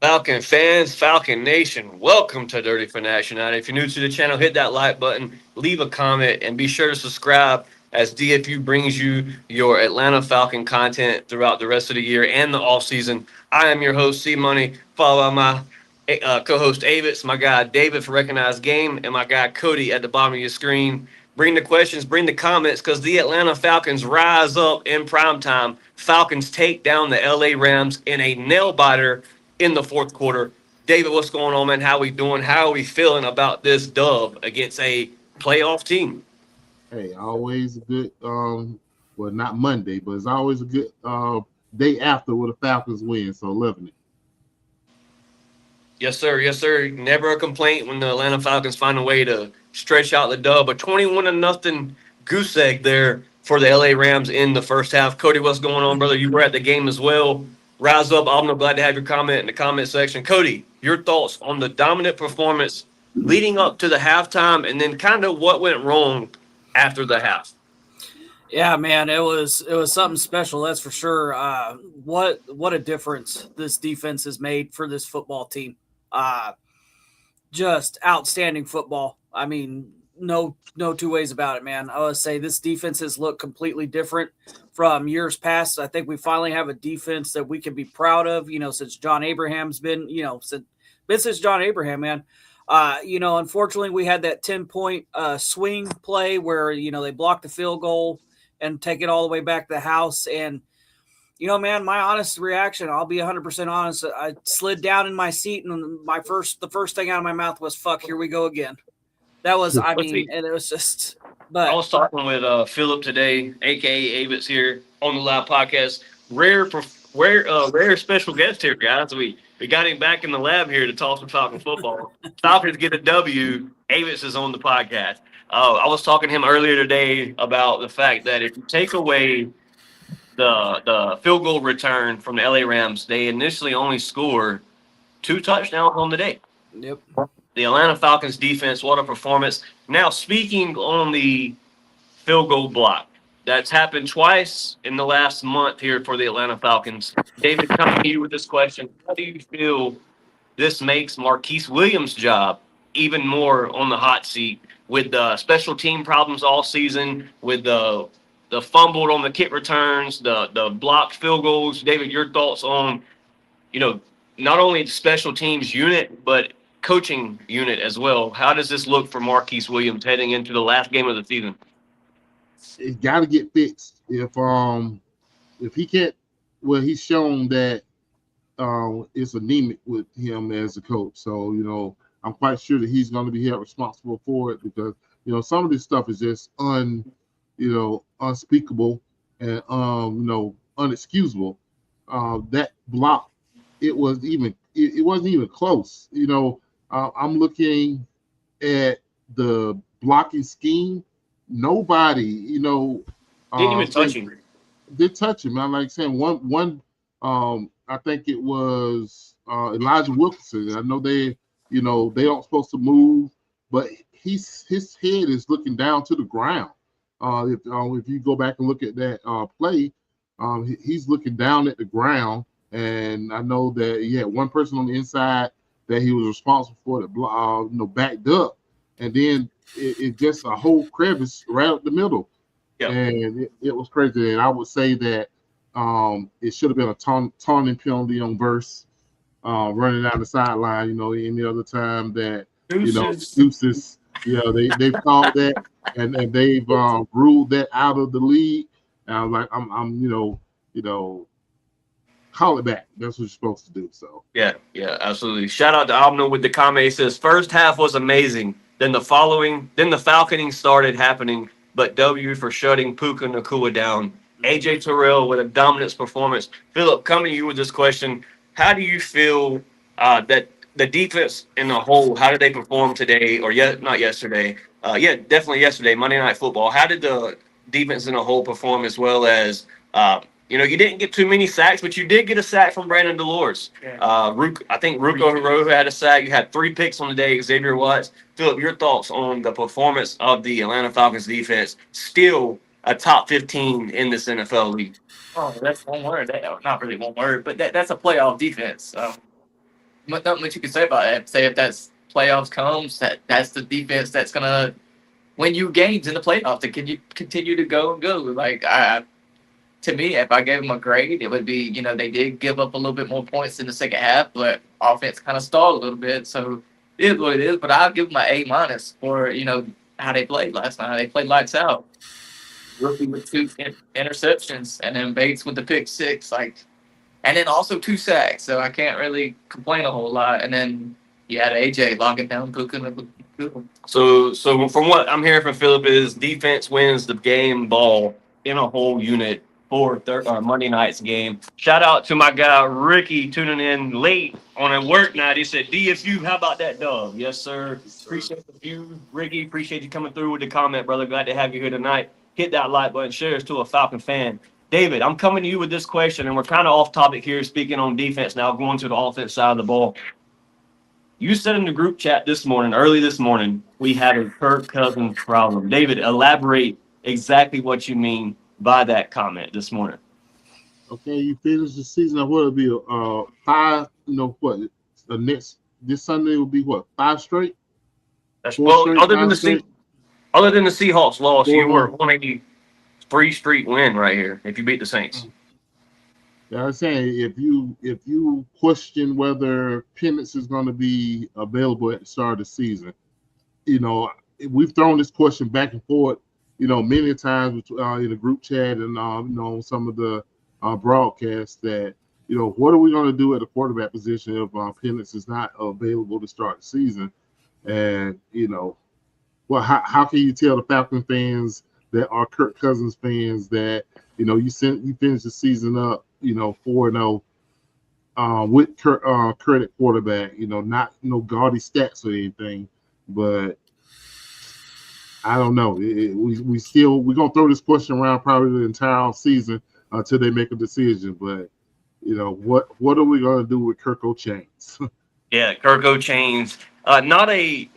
Falcon fans, Falcon Nation, welcome to Dirty Fanatics United. If you're new to the channel, hit that like button, leave a comment, and be sure to subscribe as DFU brings you your Atlanta Falcon content throughout the rest of the year and the off season. I am your host, C Money, followed by my co-host Avis, my guy David for Recognized Game, and my guy Cody at the bottom of your screen. Bring the questions, bring the comments, because the Atlanta Falcons rise up in primetime. Falcons take down the LA Rams in a nail biter in the fourth quarter. David, what's going on, man? How we doing? How are we feeling about this dub against a playoff team? Hey, always a good well not Monday, but it's always a good day after with the Falcons win. So loving it. Yes, sir. Yes, sir. Never a complaint when the Atlanta Falcons find a way to stretch out the dub. A 21 to nothing goose egg there for the LA Rams in the first half. Cody, what's going on, brother? You were at the game as well. Rise up. I'm glad to have your comment in the comment section. Cody, your thoughts on the dominant performance leading up to the halftime and then kind of what went wrong after the half? Yeah, man, it was something special, that's for sure. What a difference this defense has made for this football team. Uh, just outstanding football. I mean, no two ways about it, man. I would say this defense has looked completely different from years past. I think we finally have a defense that we can be proud of. Since John Abraham's been, since John Abraham, man. Unfortunately, we had that 10-point swing play where they blocked the field goal and take it all the way back to the house. And man, my honest reaction, I'll be 100% honest. I slid down in my seat, and the first thing out of my mouth was, "Fuck, here we go again." That was, I mean, and it was just. I But was talking with Philip today, aka Avitz, here on the live podcast. Rare special guest here, guys. We got him back in the lab here to talk some Falcon football. Falcons get a W. Avitz is on the podcast. I was talking to him earlier today about the fact that if you take away the field goal return from the LA Rams, they initially only scored two touchdowns on the day. yep, The Atlanta Falcons defense, what a performance. Now, speaking on the field goal block, that's happened twice in the last month here for the Atlanta Falcons. David, coming to you with this question. How do you feel this makes Marquise Williams' job even more on the hot seat with the special team problems all season, with the fumbled on the kick returns, the blocked field goals? David, your thoughts on, you know, not only the special teams unit, but coaching unit as well. How does this look for Marquise Williams heading into the last game of the season? It got to get fixed. If he can't, well, he's shown that it's anemic with him as a coach. So I'm quite sure that he's going to be held responsible for it because some of this stuff is just unspeakable and unexcusable. That block, it wasn't even close. I'm looking at the blocking scheme. Nobody, Didn't even touch him. did touch him. I'm like saying one. I think it was Elijah Wilkinson. I know they aren't supposed to move, but his head is looking down to the ground. If you go back and look at that play, he's looking down at the ground, and I know that he had one person on the inside that he was responsible for that backed up, and then it just a whole crevice right up the middle. Yeah. And it was crazy. And I would say that it should have been a taunting penalty on Verse running down the sideline. Any other time that Deuces, they've called that and they've ruled that out of the league. And I'm like, call it back. That's what you're supposed to do. So Yeah, absolutely. Shout out to Abner with the comment. He says, first half was amazing. Then the falconing started happening, but W for shutting Puka Nakua down. AJ Terrell with a dominance performance. Philip, coming to you with this question. How do you feel that the defense in the whole, how did they perform today or not yesterday? Definitely yesterday, Monday Night Football. How did the defense in the whole perform as well as you didn't get too many sacks, but you did get a sack from Brandon Delores. Yeah. I think Ruko Hirohu had a sack. You had 3 picks on the day, Xavier Watts. Philip, your thoughts on the performance of the Atlanta Falcons defense, still a top 15 in this NFL league? Oh, that's one word. Not really one word, but that's a playoff defense. not much you can say about that. Say if that's playoffs comes, that's the defense that's gonna win you games in the playoffs. To can you continue to go and go? Like to me, if I gave them a grade, it would be they did give up a little bit more points in the second half, but offense kind of stalled a little bit. So it is what it is. But I'll give them an A- for how they played last night. They played lights out. Rookie with 2 interceptions, and then Bates with the pick six. And then also 2 sacks. So I can't really complain a whole lot. And then you had AJ locking down Puka. So from what I'm hearing from Philip is defense wins the game ball in a whole unit for Monday night's game. Shout out to my guy Ricky tuning in late on a work night. He said, DFU, how about that dog? Yes, sir. Appreciate the view, Ricky. Appreciate you coming through with the comment, brother. Glad to have you here tonight. Hit that like button, share us to a Falcon fan. David, I'm coming to you with this question, and we're kind of off topic here, speaking on defense now, going to the offense side of the ball. You said in the group chat early this morning, we had a Kirk Cousins problem. David, elaborate exactly what you mean by that comment this morning. Okay, you finish the season. What will be 5? This Sunday will be 5 straight. That's other than the Seahawks loss, you were 183 street win right here if you beat the Saints. Yeah, I'm saying if you question whether Penix is going to be available at the start of the season, we've thrown this question back and forth, many times in the group chat and some of the broadcasts that what are we going to do at the quarterback position if Penix is not available to start the season, and how can you tell the Falcon fans that are Kirk Cousins fans that you finish the season up 4-0 with Kurt at quarterback, not no gaudy stats or anything, but I don't know. We're gonna throw this question around probably the entire season until they make a decision. But what are we gonna do with Kirk O'Chains? Yeah, Kirk O'Chains. Not a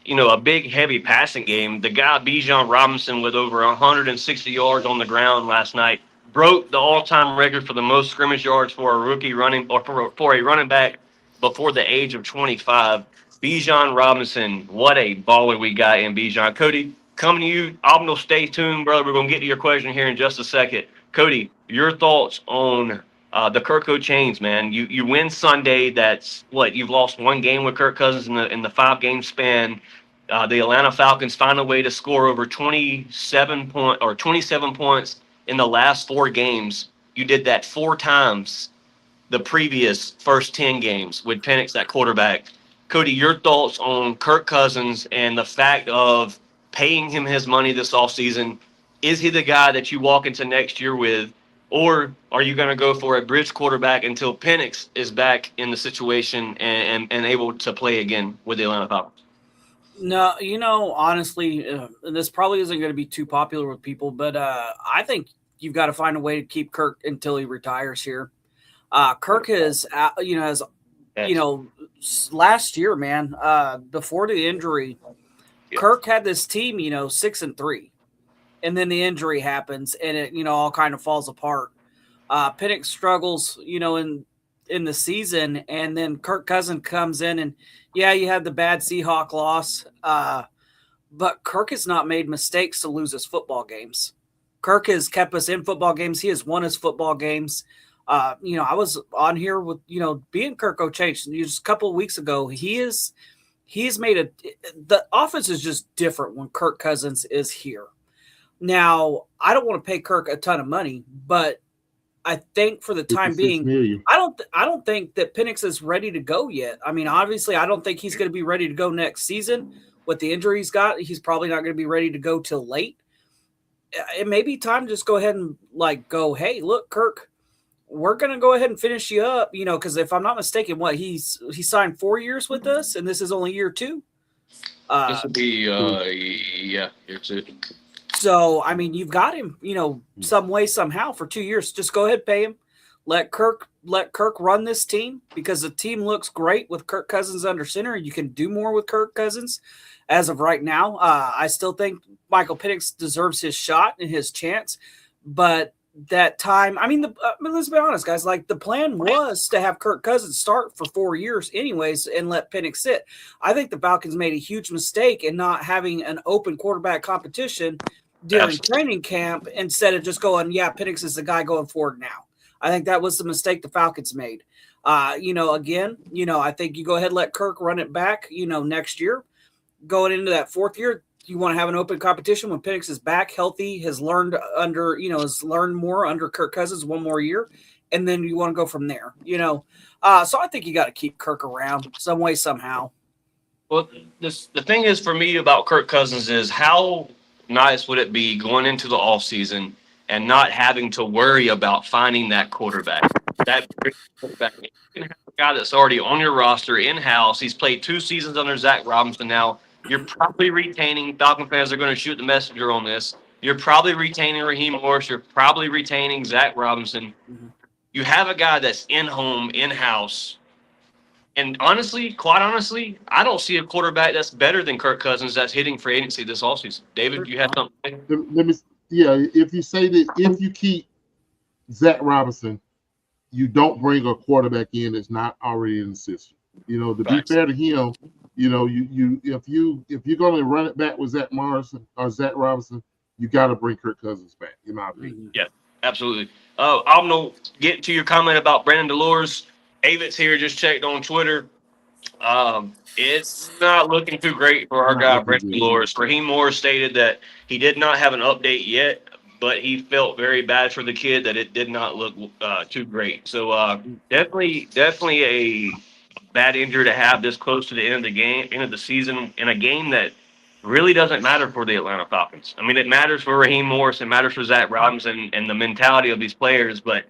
a big heavy passing game. The guy Bijan Robinson with over 160 yards on the ground last night broke the all-time record for the most scrimmage yards for a rookie running or for a running back before the age of 25. Bijan Robinson, what a baller we got in Bijan. Cody, coming to you. Abnel, stay tuned, brother. We're gonna get to your question here in just a second. Cody, your thoughts on the Kirk O'Chains, man. You win Sunday. That's what you've lost one game with Kirk Cousins in the 5-game span. The Atlanta Falcons find a way to score over 27 points in the last 4 games. You did that 4 times the previous first 10 games with Penix at quarterback. Cody, your thoughts on Kirk Cousins and the fact of paying him his money this offseason. Is he the guy that you walk into next year with, or are you going to go for a bridge quarterback until Penix is back in the situation and able to play again with the Atlanta Falcons? No, honestly, this probably isn't going to be too popular with people, but I think you've got to find a way to keep Kirk until he retires here. Kirk has last year, man, before the injury, Kirk had this team, 6-3, and then the injury happens and it, all kind of falls apart. Penix struggles, in the season, and then Kirk Cousins comes in and yeah, you had the bad Seahawk loss, but Kirk has not made mistakes to lose his football games. Kirk has kept us in football games. He has won his football games. I was on here with, being Kirk O'Chains just a couple of weeks ago. He's made the offense is just different when Kirk Cousins is here. Now, I don't want to pay Kirk a ton of money, but I think for the time being, I don't think that Penix is ready to go yet. I mean, obviously, I don't think he's going to be ready to go next season with the injury he's got. He's probably not going to be ready to go till late. It may be time to just go ahead and go, hey, look, Kirk, we're going to go ahead and finish you up, because if I'm not mistaken, he signed 4 years with us, and this is only year 2. This would be, year 2. So, I mean, you've got him, some way, somehow for 2 years. Just go ahead, pay him. Let Kirk run this team, because the team looks great with Kirk Cousins under center. You can do more with Kirk Cousins as of right now. I still think Michael Penix deserves his shot and his chance, but that time. I mean, let's be honest, guys. Like the plan was to have Kirk Cousins start for 4 years, anyways, and let Penix sit. I think the Falcons made a huge mistake in not having an open quarterback competition during training camp instead of just going, yeah, Penix is the guy going forward now. I think that was the mistake the Falcons made. Again, I think you go ahead and let Kirk run it back, next year. Going into that 4th year, you want to have an open competition when Penix is back, healthy, has learned more under Kirk Cousins 1 more year, and then you want to go from there. So I think you got to keep Kirk around some way, somehow. Well, the thing is for me about Kirk Cousins is how nice would it be going into the offseason and not having to worry about finding that quarterback. That quarterback. You can have a guy that's already on your roster in-house. He's played 2 seasons under Zach Robinson now. You're probably retaining, Falcon fans are going to shoot the messenger on this. You're probably retaining Raheem Morris. You're probably retaining Zach Robinson. Mm-hmm. You have a guy that's in-home, in-house. And quite honestly, I don't see a quarterback that's better than Kirk Cousins that's hitting free agency this offseason. David, you have something? If you say that if you keep Zach Robinson, you don't bring a quarterback in that's not already in the system. To be fair to him, if you're going to run it back with Zach Morrison or Zach Robinson, you got to bring Kirk Cousins back, in my opinion. Yeah, absolutely. I'm going to get to your comment about Brandon Delores. Avit's here, just checked on Twitter. It's not looking too great for our guy, Brandon Delores. Raheem Morris stated that he did not have an update yet, but he felt very bad for the kid that it did not look too great. So definitely a bad injury to have this close to the end of the season in a game that really doesn't matter for the Atlanta Falcons. I mean, it matters for Raheem Morris, it matters for Zach Robinson and the mentality of these players, but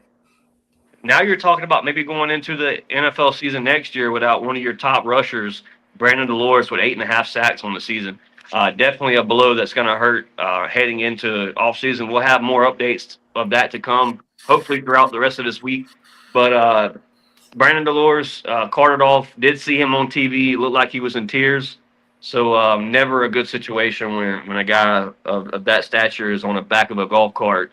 now you're talking about maybe going into the NFL season next year without one of your top rushers, Brandon Delores, with 8.5 sacks on the season. Definitely a blow that's going to hurt heading into offseason. We'll have more updates of that to come, hopefully throughout the rest of this week. But Brandon Delores carted off. Did see him on TV. It looked like he was in tears. So never a good situation when a guy of that stature is on the back of a golf cart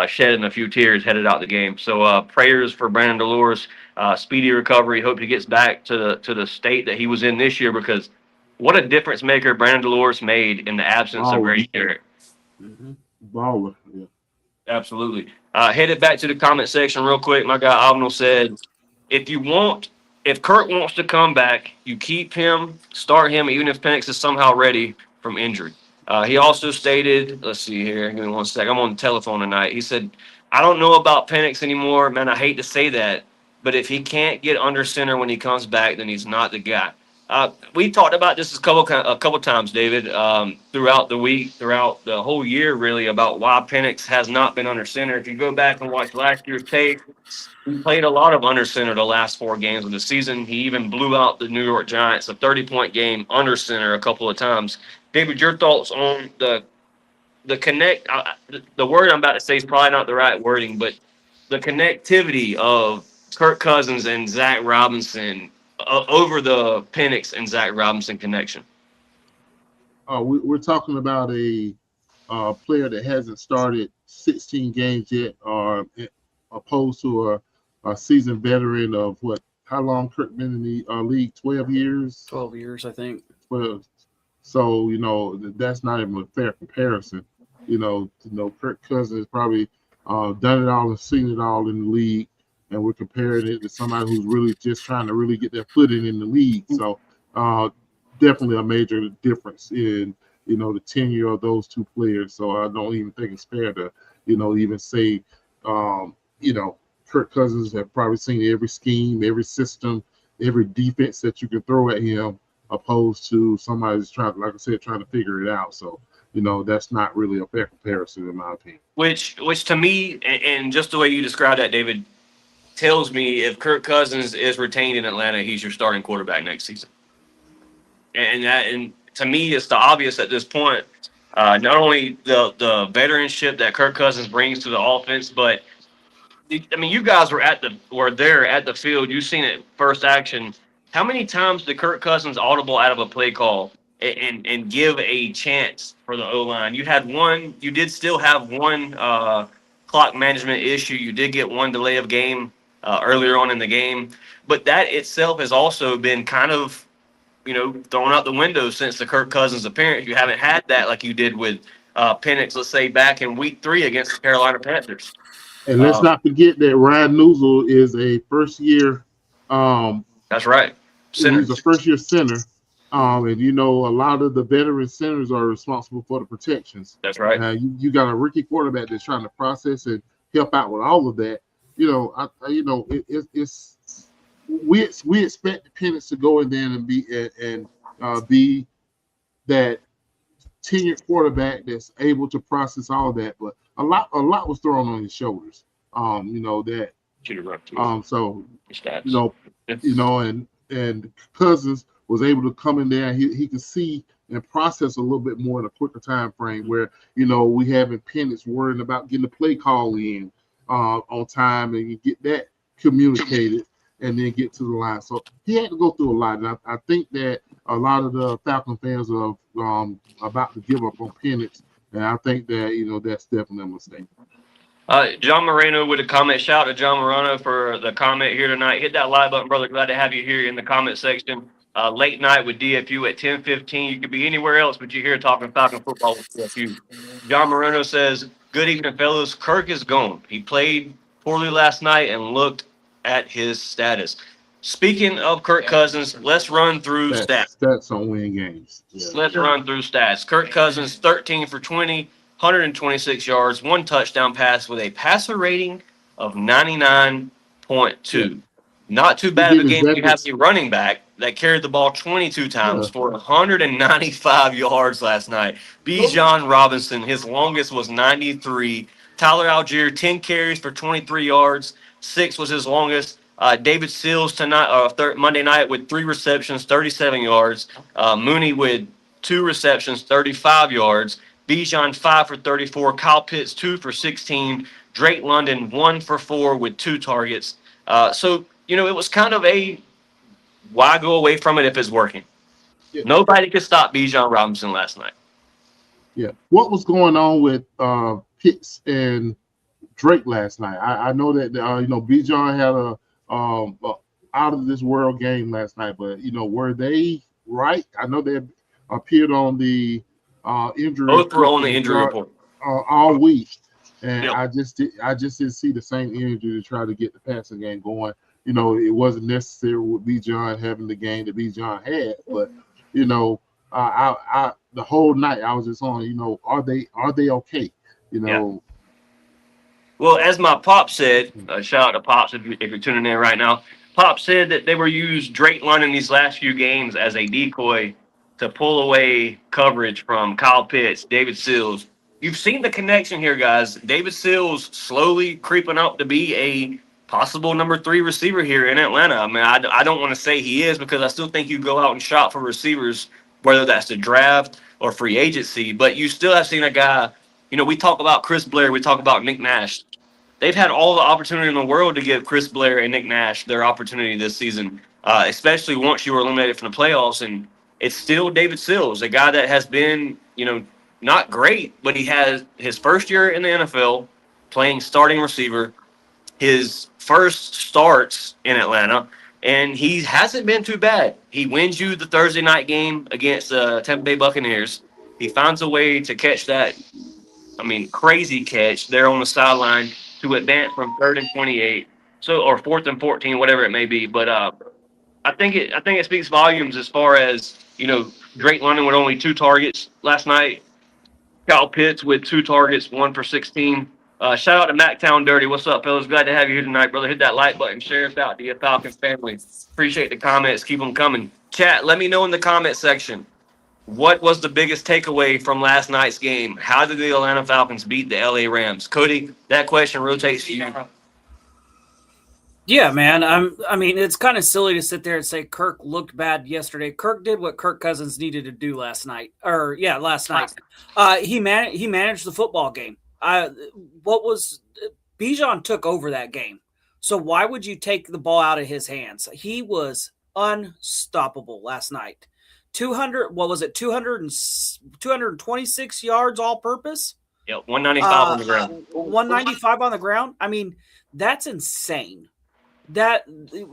shedding a few tears headed out the game. So prayers for Brandon Delores, speedy recovery. Hope he gets back to the state that he was in this year, because what a difference maker Brandon Delores made in the absence of Grady Jarrett. Mm-hmm. Baller, yeah. Absolutely. Headed back to the comment section real quick. My guy Abnel said, if Kirk wants to come back, you keep him, start him, even if Penix is somehow ready from injury. He also stated, let's see here, give me 1 sec. I'm on the telephone tonight. He said, I don't know about Penix anymore. Man, I hate to say that, but if he can't get under center when he comes back, then he's not the guy. We talked about this a couple times, David, throughout the week, throughout the whole year, really, about why Penix has not been under center. If you go back and watch last year's tape, he played a lot of under center the last 4 games of the season. He even blew out the New York Giants, a 30-point game under center a couple of times. David, your thoughts on the connect? The word I'm about to say is probably not the right wording, but the connectivity of Kirk Cousins and Zach Robinson over the Penix and Zach Robinson connection. We're talking about a player that hasn't started 16 games yet, opposed to a seasoned veteran of how long Kirk been in the league? 12 years? 12 years, I think. 12. So, that's not even a fair comparison. Kirk Cousins probably done it all and seen it all in the league, and we're comparing it to somebody who's really just trying to really get their footing in the league. So definitely a major difference in, the tenure of those 2 players. So I don't even think it's fair to, even say, Kirk Cousins have probably seen every scheme, every system, every defense that you can throw at him, opposed to somebody who's trying to figure it out. So, that's not really a fair comparison in my opinion. Which to me, and just the way you described that, David, tells me if Kirk Cousins is retained in Atlanta, he's your starting quarterback next season. And to me, it's the obvious at this point. Not only the veteranship that Kirk Cousins brings to the offense, but I mean, you guys were there at the field. You've seen it first action. How many times did Kirk Cousins audible out of a play call and give a chance for the O-line? You did still have one clock management issue. You did get one delay of game earlier on in the game, but that itself has also been kind of, thrown out the window since the Kirk Cousins appearance. You haven't had that like you did with Penix, let's say, back in week 3 against the Carolina Panthers. And let's not forget that Ryan Newsel is a first-year. That's right. Center. He's a first-year center. And a lot of the veteran centers are responsible for the protections. That's right. You got a rookie quarterback that's trying to process and help out with all of that. We expect the Penix to go in there and be that tenured quarterback that's able to process all of that. But a lot was thrown on his shoulders. And Cousins was able to come in there and he could see and process a little bit more in a quicker time frame where, we having Penix worrying about getting the play call in on time and you get that communicated and then get to the line. So he had to go through a lot. And I think that a lot of the Falcon fans are about to give up on Penix. And I think that, that's definitely a mistake. John Moreno with a comment. Shout out to John Moreno for the comment here tonight. Hit that like button, brother. Glad to have you here in the comment section. Late night with DFU at 10:15. You could be anywhere else, but you're here talking Falcon football with DFU. John Moreno says, "Good evening, fellas. Kirk is gone. He played poorly last night and looked at his status." Speaking of Kirk Cousins, let's run through stats. Stats on win games. Yeah. Let's run through stats. Kirk Cousins, 13 for 20, 126 yards, 1 touchdown pass with a passer rating of 99.2. Yeah. Not too bad of a game. You have a running back that carried the ball 22 times for 195 yards last night. Bijan Robinson, his longest was 93. Tyler Algier, 10 carries for 23 yards. 6 was his longest. David Sills tonight, Monday night with 3 receptions, 37 yards. Mooney with 2 receptions, 35 yards. Bijan 5 for 34. Kyle Pitts 2 for 16. Drake London 1 for 4 with 2 targets. It was kind of a why go away from it if it's working. Yeah. Nobody could stop Bijan Robinson last night. Yeah. What was going on with Pitts and Drake last night? I know that Bijan had a out of this world game last night, but were they right? I know they appeared on the injury. Both were on the injury report all week, and yep. I just didn't see the same energy to try to get the passing game going. It wasn't necessary with Bijan having the game that Bijan had, but I the whole night I was just on. Are they okay? Yeah. Well, as my pop said, shout out to Pops if you're tuning in right now. Pop said that they were used Drake London these last few games as a decoy to pull away coverage from Kyle Pitts, David Sills. You've seen the connection here, guys. David Sills slowly creeping up to be a possible number 3 receiver here in Atlanta. I mean, I don't want to say he is because I still think you go out and shop for receivers, whether that's the draft or free agency. But you still have seen a guy. We talk about Chris Blair. We talk about Nick Nash. They've had all the opportunity in the world to give Chris Blair and Nick Nash their opportunity this season, especially once you were eliminated from the playoffs. And it's still David Sills, a guy that has been, not great, but he has his first year in the NFL playing starting receiver, his first starts in Atlanta, and he hasn't been too bad. He wins you the Thursday night game against the Tampa Bay Buccaneers. He finds a way to catch that, crazy catch there on the sideline to advance from 3rd and 28, or 4th and 14, whatever it may be. But I think it speaks volumes as far as Drake London with only 2 targets last night. Kyle Pitts with 2 targets, 1 for 16. Shout out to MacTown Dirty. What's up, fellas? Glad to have you here tonight, brother. Hit that like button. Share us out to your Falcons family. Appreciate the comments. Keep them coming. Chat, let me know in the comment section. What was the biggest takeaway from last night's game? How did the Atlanta Falcons beat the LA Rams? Cody, that question rotates to you. Yeah, man. It's kind of silly to sit there and say Kirk looked bad yesterday. Kirk did what Kirk Cousins needed to do last night. Last night. He managed the football game. Bijan took over that game. So why would you take the ball out of his hands? He was unstoppable last night. 226 yards all purpose. Yeah, 195 on the ground. 195 on the ground. I mean, that's insane.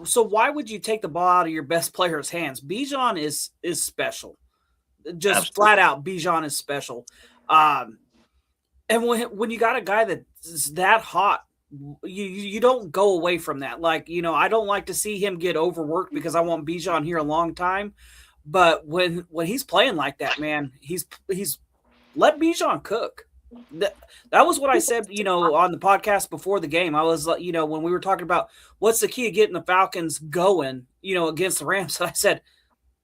So why would you take the ball out of your best player's hands? Bijan is special. Just Absolutely. flat out, Bijan is special. And when you got a guy that's that hot, you don't go away from that. Like, I don't like to see him get overworked because I want Bijan here a long time. But when he's playing like that, man, he's let Bijan cook. That was what I said, on the podcast before the game. I was, when we were talking about what's the key of getting the Falcons going, against the Rams, I said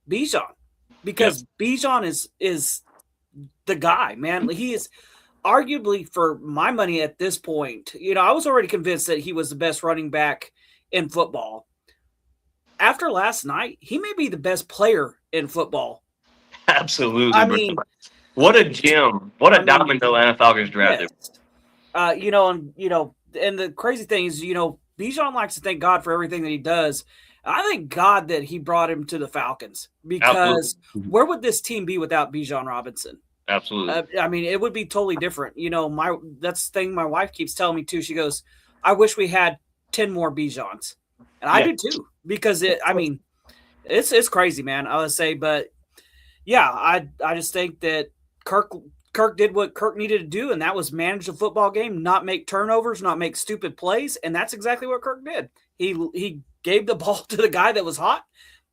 Bijan, because Bijan is the guy, man. He is arguably, for my money at this point, I was already convinced that he was the best running back in football. After last night, he may be the best player in football. Absolutely. I mean, what a gem. What a diamond the Atlanta Falcons drafted. Yes. And the crazy thing is, Bijan likes to thank God for everything that he does. I thank God that he brought him to the Falcons, because where would this team be without Bijan Robinson? Absolutely. I mean, it would be totally different. That's the thing my wife keeps telling me too. She goes, I wish we had 10 more Bijans. And I do too, because it's crazy, man. I would say, but yeah, I just think that Kirk did what Kirk needed to do, and that was manage the football game, not make turnovers, not make stupid plays, and that's exactly what Kirk did. He gave the ball to the guy that was hot.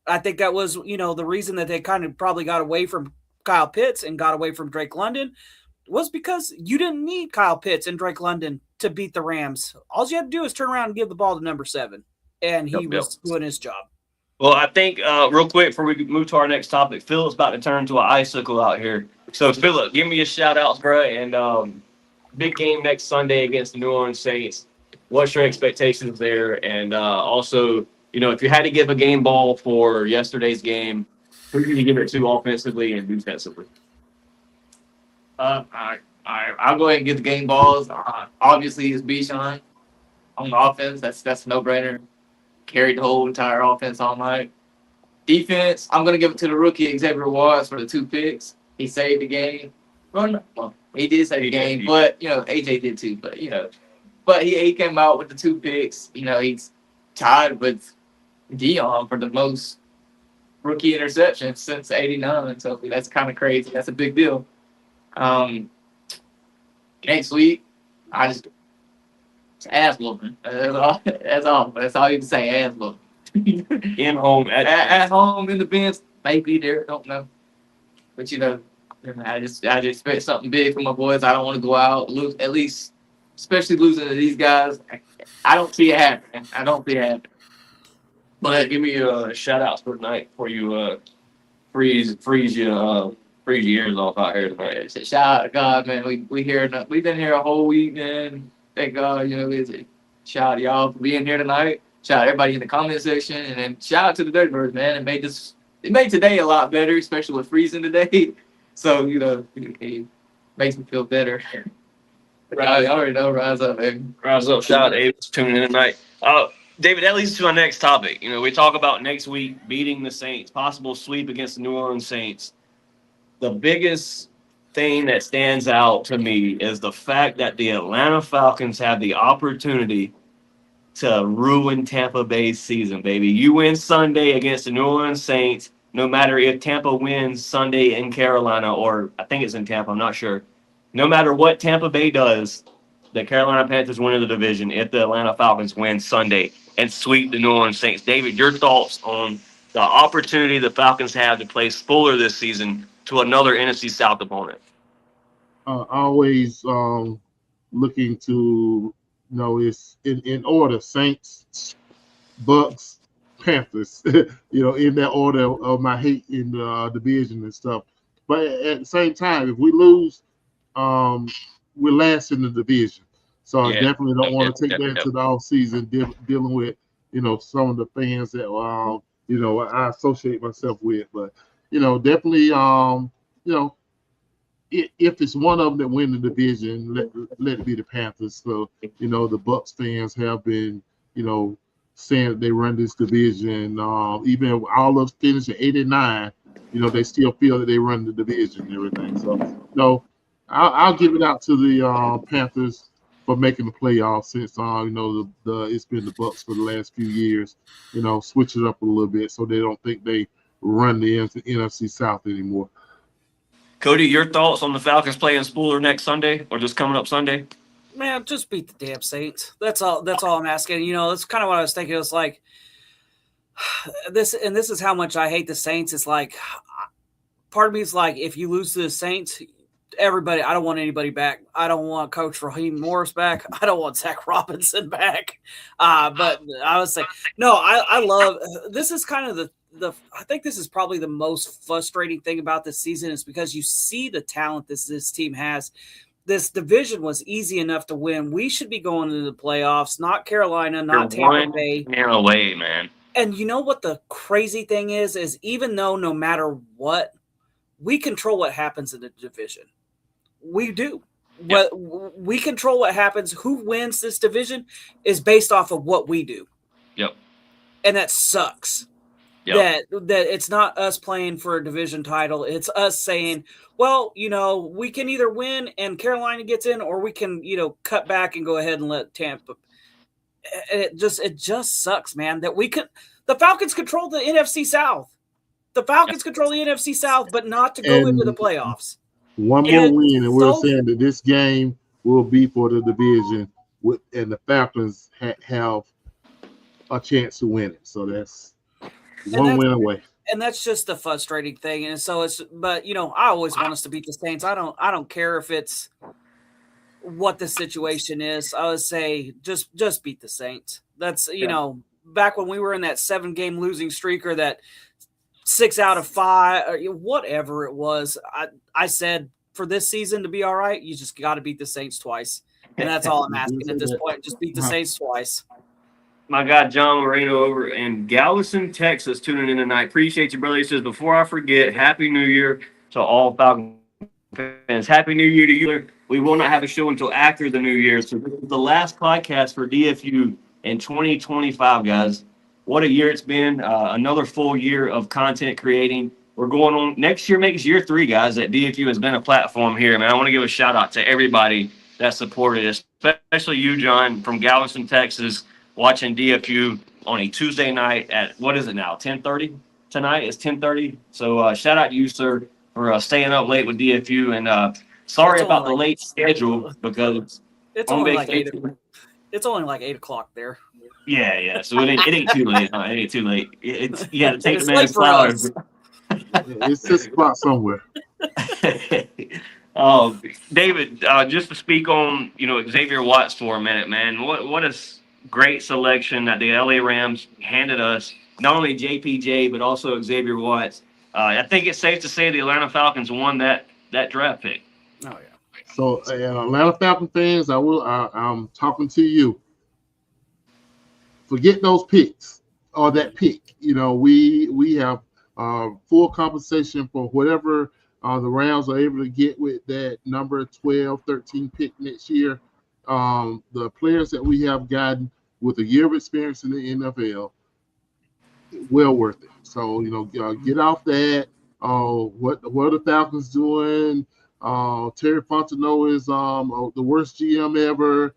I think that was, the reason that they kind of probably got away from Kyle Pitts and got away from Drake London was because you didn't need Kyle Pitts and Drake London to beat the Rams. All you had to do is turn around and give the ball to number 7, and he was doing his job. Well, I think real quick before we move to our next topic, Philip's about to turn into an icicle out here. So, Philip, give me a shout-out, bro, and big game next Sunday against the New Orleans Saints. What's your expectations there? And also, if you had to give a game ball for yesterday's game, who do you give it to offensively and defensively? I'll go ahead and get the game balls. Obviously, it's Bijan on the offense. That's a no-brainer. Carried the whole entire offense all night. Defense, I'm going to give it to the rookie Xavier Watts for the 2 picks. He saved the game. Well, he did save the game, but, AJ did too. But he came out with the 2 picks. He's tied with Dion for the most rookie interceptions since '89. So that's kind of crazy. That's a big deal. Next week, it's ass whooping. That's all you can say. Ass whooping. In home, at home, in the bench, maybe there. Don't know. But I just expect something big from my boys. I don't want to go out lose, at least, especially losing to these guys. I don't see it happening. But give me a shout out for tonight before you freeze your ears off out here tonight. Shout out to God, man. We've been here a whole week, man. Thank God, shout out to y'all for being here tonight. Shout out to everybody in the comment section, and then shout out to the Dirty Birds, man. It made today a lot better, especially with freezing today. So it makes me feel better. I already know. Rise up, baby. Rise up. Shout out to Abe for tuning in tonight. David, that leads to our next topic. We talk about next week beating the Saints, possible sweep against the New Orleans Saints. The biggest thing that stands out to me is the fact that the Atlanta Falcons have the opportunity to ruin Tampa Bay's season, baby. You win Sunday against the New Orleans Saints, no matter if Tampa wins Sunday in Carolina, or I think it's in Tampa, I'm not sure. No matter what Tampa Bay does, the Carolina Panthers win the division if the Atlanta Falcons win Sunday and sweep the New Orleans Saints. David, your thoughts on the opportunity the Falcons have to play Fuller this season to another NFC South opponent? Always looking to, it's in order: Saints, Bucks, Panthers. In that order of my hate in the division and stuff. But at the same time, if we lose, we're last in the division. So I definitely don't want to take that into the offseason, dealing with, some of the fans that, I associate myself with. But, definitely, if it's one of them that win the division, let it be the Panthers. So, the Bucks fans have been, saying that they run this division. Even all of us finishing 8-9, they still feel that they run the division and everything. So, I'll give it out to the Panthers for making the playoffs since the it's been the Bucks for the last few years. Switch it up a little bit so they don't think they run the NFC South anymore. Cody, your thoughts on the Falcons playing Spooler next Sunday or just coming up Sunday? Man, just beat the damn Saints. That's all I'm asking. That's kind of what I was thinking. It's like this is how much I hate the Saints. It's like part of me is like, if you lose to the Saints, everybody, I don't want anybody back. I don't want Coach Raheem Morris back. I don't want Zach Robinson back. But I would say, no, I love this is kind of I think this is probably the most frustrating thing about this season is because you see the talent this team has. This division was easy enough to win. We should be going into the playoffs, not Carolina, not Tampa Bay. You're away, man. And you know what the crazy thing is even though no matter what, we control what happens in the division. We do. Yep. We control what happens. Who wins this division is based off of what we do. Yep. And that sucks. That it's not us playing for a division title. It's us saying, well, we can either win and Carolina gets in, or we can, cut back and go ahead and let Tampa. It just sucks, man, that the Falcons control the NFC South. The Falcons control the NFC South, but not to go into the playoffs. One more win, and we're saying that this game will be for the division, and the Falcons have a chance to win it. So that's one win away. And that's just the frustrating thing. And so but I always want us to beat the Saints. I don't care if it's what the situation is. I would say just beat the Saints. That's back when we were in that 7-game losing streak or that 6 out of 5 or whatever it was. I said for this season to be all right, you just got to beat the Saints twice. And that's all I'm asking at this point. Just beat the Saints twice. My guy John Moreno over in Galveston, Texas, tuning in tonight. Appreciate you, brother. He says, before I forget, Happy New Year to all Falcon fans. Happy New Year to you. We will not have a show until after the New Year. So this is the last podcast for DFU in 2025, guys. What a year it's been. Another full year of content creating. We're going on. Next year makes year 3, guys, that DFU has been a platform here. Man, I want to give a shout out to everybody that supported us, especially you, John, from Galveston, Texas, watching DFU on a Tuesday night at, what is it now, 10:30 tonight? It's 10:30. So shout out to you, sir, for staying up late with DFU. And sorry about the late schedule because it's only like 8 o'clock there. Yeah. So it ain't too late. It ain't too late. It's you got to take the man's flowers. It's 6 o'clock somewhere. David, just to speak on Xavier Watts for a minute, man. What a great selection that the LA Rams handed us. Not only JPJ but also Xavier Watts. I think it's safe to say the Atlanta Falcons won that draft pick. Oh yeah. So Atlanta Falcon fans, I'm talking to you. Forget those picks or that pick. We have full compensation for whatever the Rams are able to get with that number 12, 13 pick next year. The players that we have gotten with a year of experience in the NFL, well worth it. So, get off that. What are the Falcons doing? Terry Fontenot is the worst GM ever.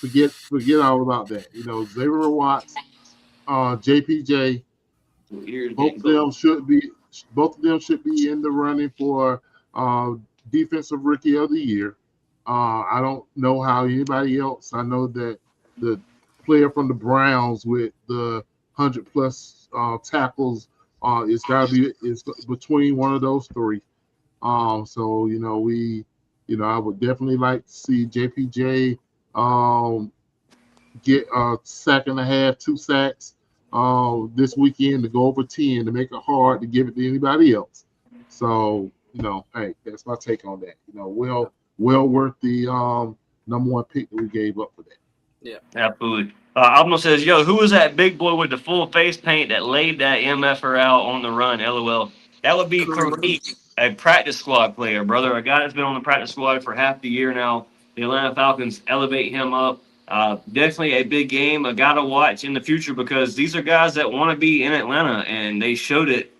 Forget all about that. Xavier Watts, JPJ, both of them should be in the running for defensive rookie of the year. I don't know how anybody else. I know that the player from the Browns with the 100+ tackles it's got to be it's between one of those 3. So I would definitely like to see JPJ get a sack and a half, 2 sacks this weekend to go over 10 to make it hard to give it to anybody else. So hey, that's my take on that. Well worth the number 1 pick that we gave up for that. Yeah, absolutely. Almo says, yo, who was that big boy with the full face paint that laid that MFR out on the run? LOL. That would be Kareem, a practice squad player, brother. A guy that's been on the practice squad for half the year now. The Atlanta Falcons elevate him up. Definitely a big game, a guy to watch in the future because these are guys that want to be in Atlanta, and they showed it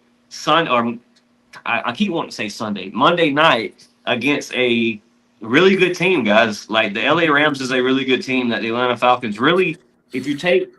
I keep wanting to say Monday night against a really good team, guys. Like the LA Rams is a really good team that the Atlanta Falcons really, if you take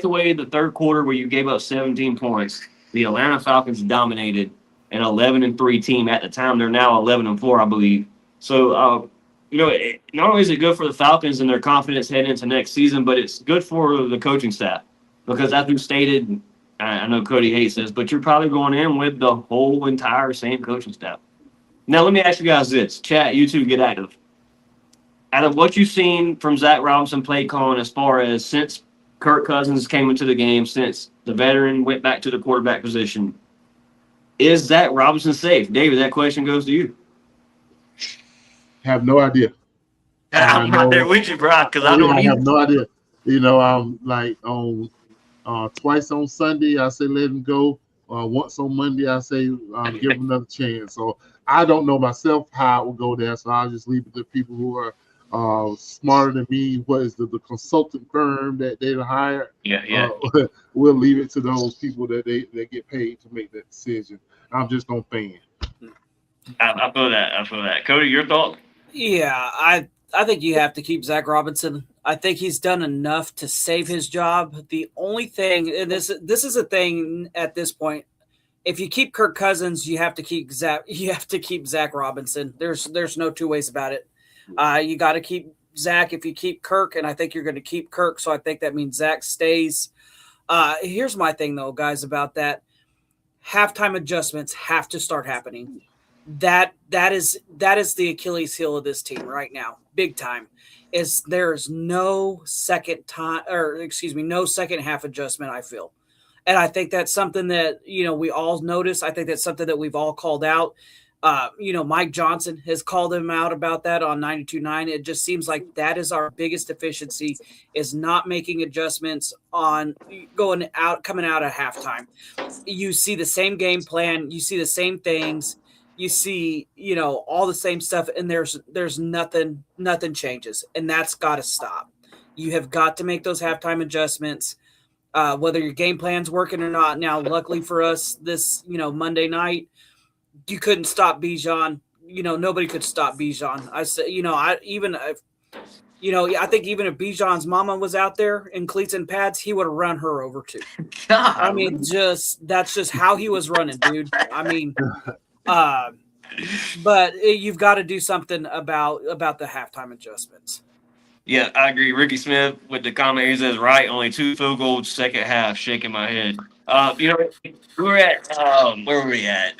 away the third quarter where you gave up 17 points, the Atlanta Falcons dominated an 11-3 team at the time. They're now 11-4, I believe. So, not only is it good for the Falcons and their confidence heading into next season, but it's good for the coaching staff because, as we stated, I know Cody hates this, but you're probably going in with the whole entire same coaching staff. Now, let me ask you guys this. Chat, you two get active. Out of what you've seen from Zach Robinson play calling as far as since Kirk Cousins came into the game, since the veteran went back to the quarterback position, is Zach Robinson safe? David, that question goes to you. Have no idea. I'm right there with you, bro, because I don't I either. have no idea. I'm like on twice on Sunday, I say let him go. Once on Monday, I say give him another chance. So I don't know myself how it will go there. So I'll just leave it to people who are smarter than me. What is the consultant firm that they hired? Yeah. We'll leave it to those people that they get paid to make that decision. I'm just on fan. I feel that. Cody, your thought? Yeah, I think you have to keep Zach Robinson. I think he's done enough to save his job. The only thing, and this is a thing at this point, if you keep Kirk Cousins, you have to keep Zach. You have to keep Zach Robinson. There's no two ways about it. You got to keep Zach if you keep Kirk, and I think you're going to keep Kirk. So I think that means Zach stays. Here's my thing though, guys, about that. Halftime adjustments have to start happening. That is the Achilles heel of this team right now, big time. Is there's no second half adjustment, I feel. And I think that's something that, we all notice. I think that's something that we've all called out. Mike Johnson has called him out about that on 92.9. It just seems like that is our biggest deficiency, is not making adjustments on coming out of halftime. You see the same game plan. You see the same things. You see, all the same stuff, and there's nothing changes, and that's got to stop. You have got to make those halftime adjustments, whether your game plan's working or not. Now, luckily for us, this Monday night, you couldn't stop Bijan. Nobody could stop Bijan. I said, I think even if Bijan's mama was out there in cleats and pads, he would have run her over too. God. I mean, that's just how he was running, dude. I mean. But you've got to do something about the halftime adjustments. Yeah, I agree. Ricky Smith with the comment, he says, right, only 2 field goals second half, shaking my head. We're at, where were we at?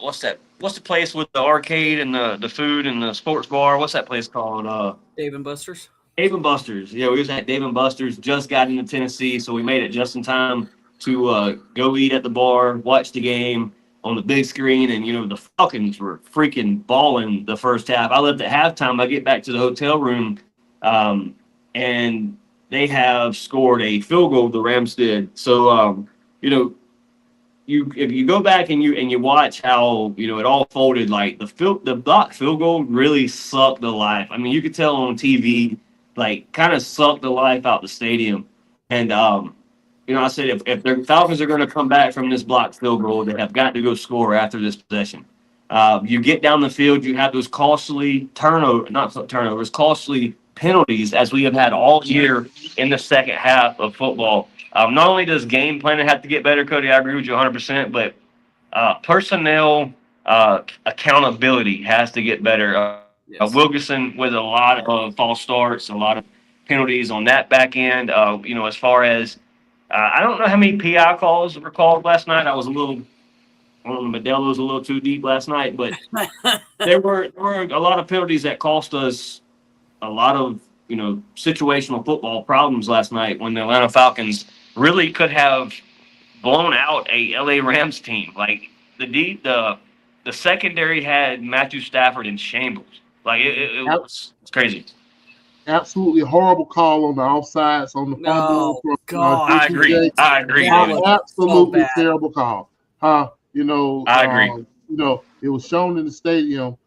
What's the place with the arcade and the food and the sports bar? What's that place called? Dave and Buster's? Dave and Buster's. Yeah, we was at Dave and Buster's, just got into Tennessee, so we made it just in time to go eat at the bar, watch the game on the big screen, and the Falcons were freaking balling the first half. I left at halftime. I get back to the hotel room, and they have scored a field goal. The Rams did. So, if you go back and you watch how it all folded, like the block field goal really sucked the life. I mean, you could tell on TV, like kind of sucked the life out the stadium, and I said if the Falcons are going to come back from this blocked field goal, they have got to go score after this possession. You get down the field, you have those costly costly penalties, as we have had all year in the second half of football. Not only does game planning have to get better, Cody, I agree with you 100%, but personnel accountability has to get better. Yes. Wilkerson with a lot of false starts, a lot of penalties on that back end. As far as I don't know how many PI calls were called last night. I was Modelo was a little too deep last night, but there were a lot of penalties that cost us a lot of situational football problems last night, when the Atlanta Falcons really could have blown out a LA Rams team. Like the secondary had Matthew Stafford in shambles. Like it's crazy. Absolutely horrible call on the offsides on the fumble. Oh, God. I agree. Absolutely So terrible call. I agree. It was shown in the stadium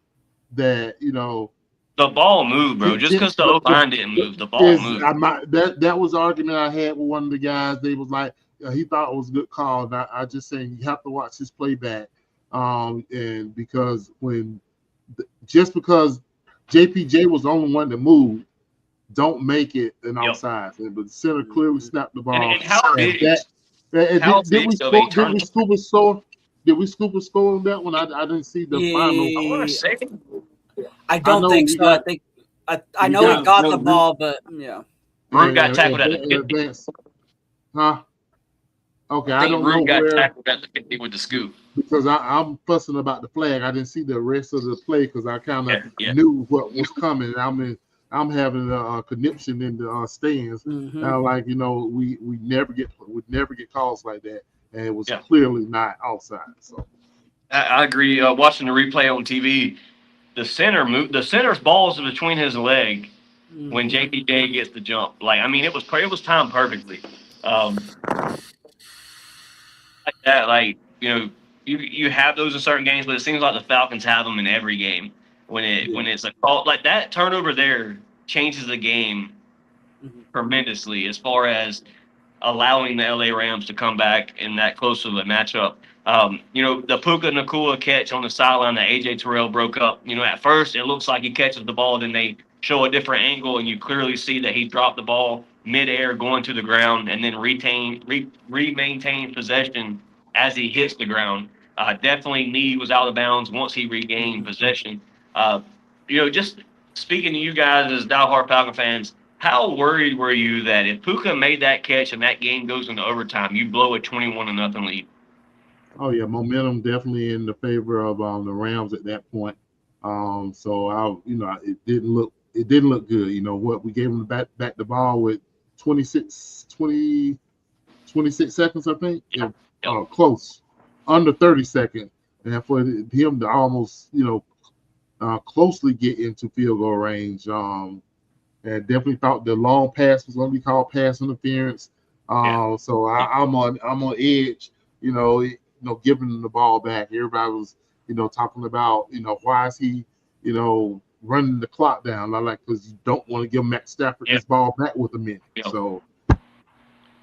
that the ball moved, bro. Just because the O-line didn't move, the ball moved. That was the argument I had with one of the guys. They was like, he thought it was a good call. And I just saying you have to watch his playback, and because because JPJ was the only one that moved. Don't make it an Yep. offside, but the center clearly snapped the ball. And how big? Did we of a score? Did turn- we scoop a score? Did we scoop a score on that one? I didn't see the final. I want to say I don't know think we so. got- I we know got- he got no, the ball, but yeah. Rube got tackled at the 50. advance. Huh? Okay, I I think don't know Rube got where tackled at the 50 with the scoop. because I'm fussing about the flag. I didn't see the rest of the play because I kind of Yeah. knew what was coming. I'm having a conniption in the stands. Mhm. Like we never get calls like that, and it was Yeah. clearly not outside. So I agree. Watching the replay on TV, the center's balls are between his leg when Mhm. JPJ gets the jump. Like, I mean, it was timed perfectly. Like that, like, you have those in certain games, but it seems like the Falcons have them in every game. When it's a call like that, turnover there changes the game Mhm. tremendously as far as allowing the LA Rams to come back in that close of a matchup. The Puka Nakua catch on the sideline that AJ Terrell broke up. At first it looks like he catches the ball, then they show a different angle, and you clearly see that he dropped the ball midair going to the ground, and then maintain possession as he hits the ground. Definitely knee was out of bounds once he regained possession. Just speaking to you guys as diehard Falcon fans, how worried were you that if Puka made that catch and that game goes into overtime, you blow a 21-0 lead? oh yeah, momentum definitely in the favor of the Rams at that point. So it didn't look good. What we gave them back the ball with 26 seconds, I think. Yeah. Close, under 30 seconds, and for him to almost closely get into field goal range. And definitely thought the long pass was going to be called pass interference. So I'm on edge. Giving him the ball back. Everybody was talking about why is he running the clock down? Because you don't want to give Matt Stafford his ball back with a minute. Yeah. So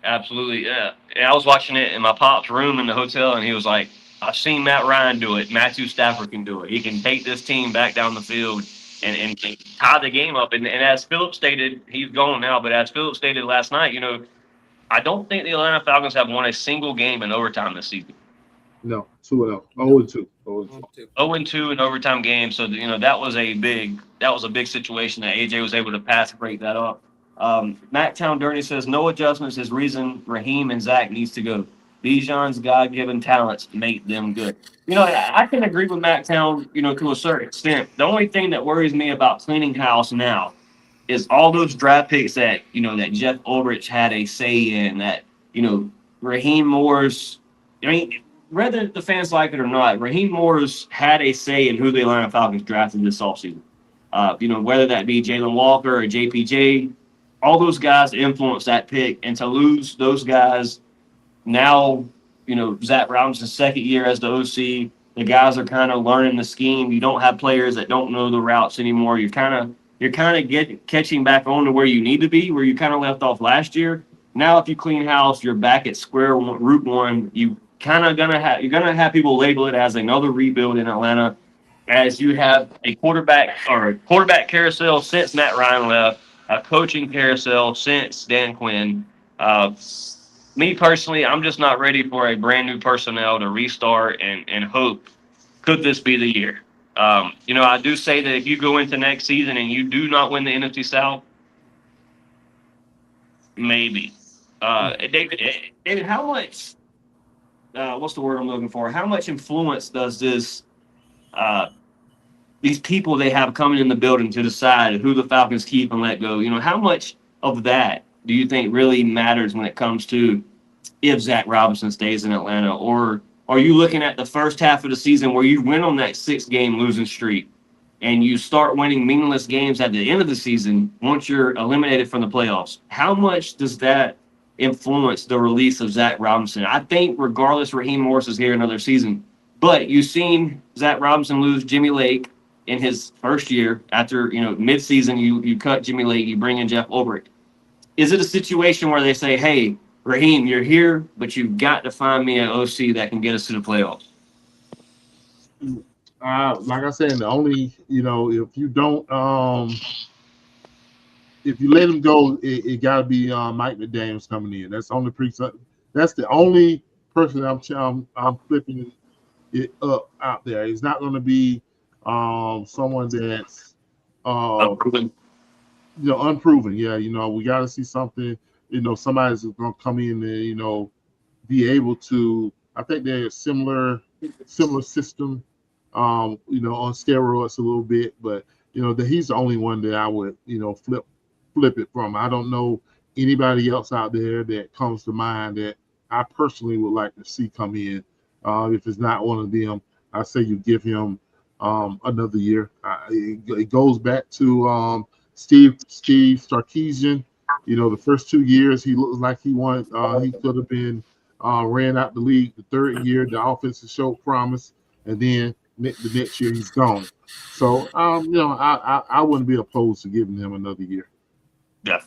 Absolutely, yeah. And I was watching it in my pop's room in the hotel, and he was like, "I've seen Matt Ryan do it. Matthew Stafford can do it. He can take this team back down the field and tie the game up." And as Philip stated, he's gone now, but as Philip stated last night, I don't think the Atlanta Falcons have won a single game in overtime this season. no, 2-0, 0-2, 0-2. 0-2 in overtime games. So that was a big situation that AJ was able to pass to break that up. Mactown Dirty says no adjustments is reason Raheem and Zach needs to go. Bijan's God-given talents make them good. I can agree with Mactown, to a certain extent. The only thing that worries me about cleaning house now is all those draft picks that that Jeff Ulbrich had a say in. That Raheem Moore's. I mean, whether the fans like it or not, Raheem Moore's had a say in who the Atlanta Falcons drafted this offseason. Whether that be Jalen Walker or JPJ, all those guys influenced that pick. And to lose those guys now, Zach Robinson's second year as the OC, the guys are kind of learning the scheme. You don't have players that don't know the routes anymore. You're kind of catching back on to where you need to be, where you kind of left off last year. Now, if you clean house, you're back at square one, route one. You're gonna have people label it as another rebuild in Atlanta, as you have a quarterback carousel since Matt Ryan left, a coaching carousel since Dan Quinn. Me personally, I'm just not ready for a brand new personnel to restart and hope. Could this be the year? I do say that if you go into next season and you do not win the NFC South, maybe. David, how much? What's the word I'm looking for? How much influence does this? These people they have coming in the building to decide who the Falcons keep and let go. How much of that do you think really matters when it comes to if Zach Robinson stays in Atlanta? Or are you looking at the first half of the season where you went on that 6-game losing streak and you start winning meaningless games at the end of the season once you're eliminated from the playoffs? How much does that influence the release of Zach Robinson? I think regardless, Raheem Morris is here another season. But you've seen Zach Robinson lose Jimmy Lake in his first year. After midseason, you cut Jimmy Lake, you bring in Jeff Ulbrich. Is it a situation where they say, "Hey, Raheem, you're here, but you've got to find me an OC that can get us to the playoffs"? Like I said, the only if you don't if you let him go, it got to be Mike McDaniel's coming in. That's the only That's the only person I'm flipping it up out there. It's not going to be someone that's Unproven. Unproven. Yeah, we got to see something. Somebody's going to come in and be able to. I think they're a similar system. On steroids a little bit, but that he's the only one that I would flip it from. I don't know anybody else out there that comes to mind that I personally would like to see come in. If it's not one of them, I say you give him another year. It goes back to Steve Sarkisian. The first 2 years he looked like he wanted. He could have been ran out the league. The third year, the offense showed promise, and then the next year he's gone. So I wouldn't be opposed to giving him another year. Yeah.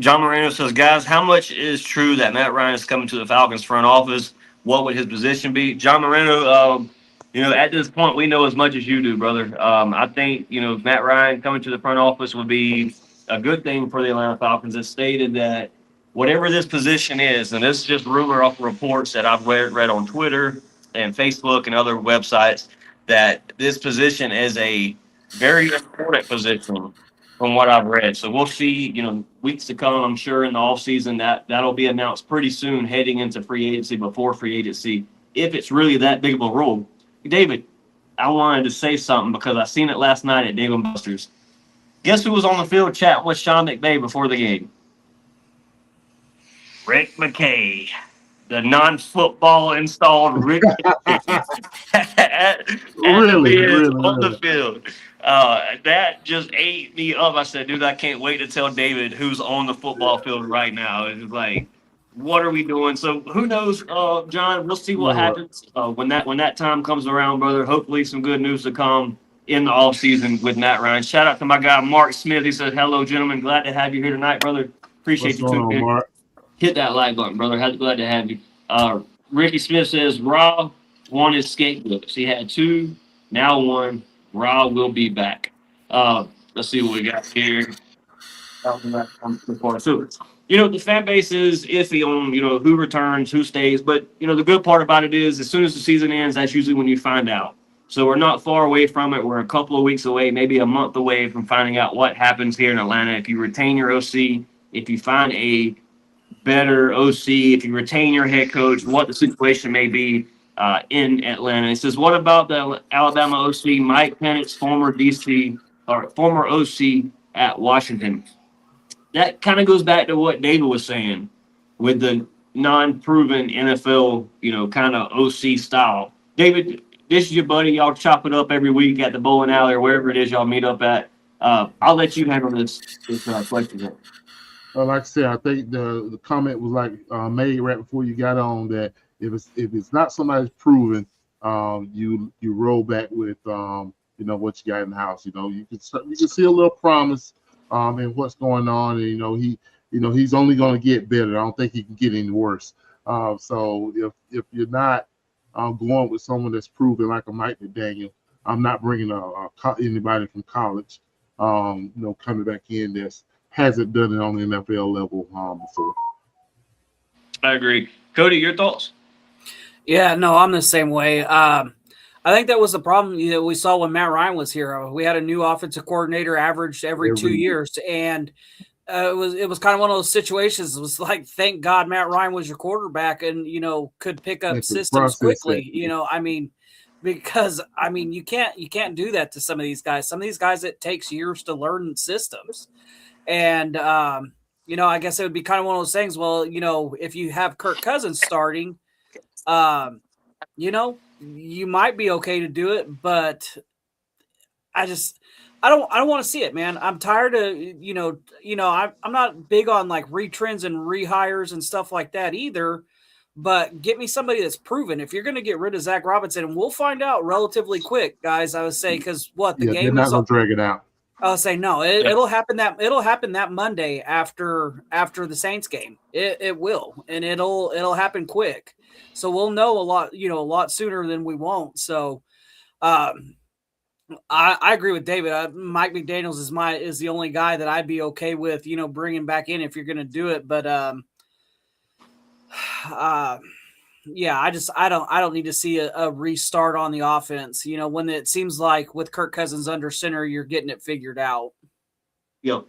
John Moreno says, guys, how much is true that Matt Ryan is coming to the Falcons front office? What would his position be? John Moreno, at this point, we know as much as you do, brother. I think, Matt Ryan coming to the front office would be a good thing for the Atlanta Falcons. It's stated that whatever this position is, and this is just rumor off reports that I've read on Twitter and Facebook and other websites, that this position is a very important position from what I've read. So we'll see, weeks to come, I'm sure, in the offseason. That'll be announced pretty soon heading into free agency, before free agency, if it's really that big of a role. David, I wanted to say something because I seen it last night at Dave & Buster's. Guess who was on the field chatting with Sean McVay before the game? Rick McKay, the non-football installed Rick Really. on the field. That just ate me up. I said, dude, I can't wait to tell David who's on the football field right now. It's like, what are we doing? So who knows, John? We'll see what happens when that time comes around, brother. Hopefully, some good news to come in the off season with Matt Ryan. Shout out to my guy Mark Smith. He said, "Hello, gentlemen. Glad to have you here tonight, brother. Appreciate What's you going tuning on, in. Mark? Hit that like button, brother. Glad to have you." Ricky Smith says, "Raw won his scapegoats. He had two, now one. Raw will be back." Let's see what we got here. So, the fan base is iffy on, who returns, who stays. But, the good part about it is as soon as the season ends, that's usually when you find out. So we're not far away from it. We're a couple of weeks away, maybe a month away from finding out what happens here in Atlanta. If you retain your OC, if you find a better OC, if you retain your head coach, what the situation may be in Atlanta. It says, what about the Alabama OC, Mike Penix, former DC or former OC at Washington? That kind of goes back to what David was saying with the non-proven NFL, kind of OC style. David, this is your buddy. Y'all chop it up every week at the bowling alley or wherever it is y'all meet up at. I'll let you handle this question. Like I said, I think the comment was made right before you got on that if it's not somebody's proven, you roll back with what you got in the house. You can see a little promise in what's going on, and he's only going to get better. I don't think he can get any worse. So if you're not going with someone that's proven like a Mike McDaniel, I'm not bringing anybody from college, coming back in that's hasn't done it on the NFL level before. I agree. Cody, your thoughts? Yeah, no, I'm the same way. I think that was the problem we saw when Matt Ryan was here. We had a new offensive coordinator averaged every 2 years, and it was kind of one of those situations. It was like, thank God Matt Ryan was your quarterback and could pick up systems quickly. Because you can't do that to some of these guys. Some of these guys, it takes years to learn systems. And, I guess it would be kind of one of those things. Well, if you have Kirk Cousins starting, you might be okay to do it, but I don't want to see it, man. I'm tired of, I'm not big on like retrends and rehires and stuff like that either, but get me somebody that's proven. If you're going to get rid of Zach Robinson, and we'll find out relatively quick, guys, I would say, because game they're not going to drag it out. I'll say no. It'll happen that Monday after the Saints game. It will, and it'll happen quick. So we'll know a lot sooner than we won't. So I agree with David. Mike McDaniels is the only guy that I'd be okay with, bringing back in if you're going to do it. But yeah, I don't need to see a restart on the offense. When it seems like with Kirk Cousins under center, you're getting it figured out. Yep.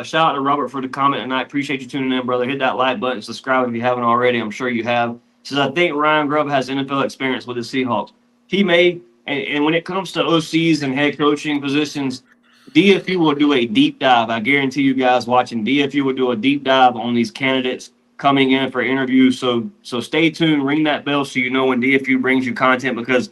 Shout out to Robert for the comment, and I appreciate you tuning in, brother. Hit that like button, subscribe if you haven't already. I'm sure you have. Says I think Ryan Grubb has NFL experience with the Seahawks. He may, and when it comes to OCs and head coaching positions, DFU will do a deep dive. I guarantee you guys watching DFU will do a deep dive on these candidates coming in for interviews. So stay tuned, ring that bell so you know when DFU brings you content, because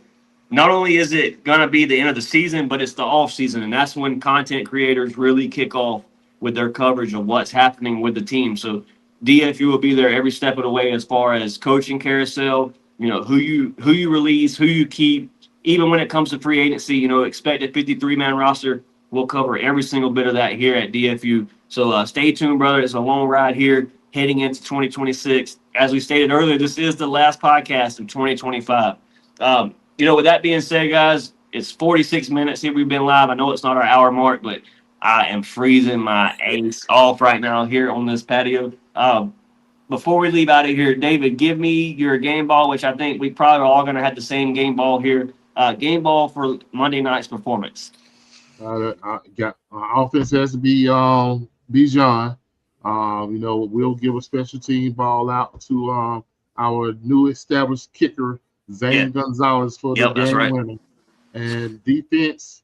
not only is it going to be the end of the season, but it's the off season. And that's when content creators really kick off with their coverage of what's happening with the team. So DFU will be there every step of the way as far as coaching carousel, who you release, who you keep. Even when it comes to free agency, expected 53-man roster, we'll cover every single bit of that here at DFU. So stay tuned, brother. It's a long ride here heading into 2026. As we stated earlier, this is the last podcast of 2025. With that being said, guys, it's 46 minutes here. We've been live. I know it's not our hour mark, but I am freezing my ace off right now here on this patio. Before we leave out of here, David, give me your game ball, which I think we probably are all going to have the same game ball here. Game ball for Monday night's performance. Offense has to be Bijan. We'll give a special team ball out to our new established kicker, Zane Gonzalez, for the game winner. And defense,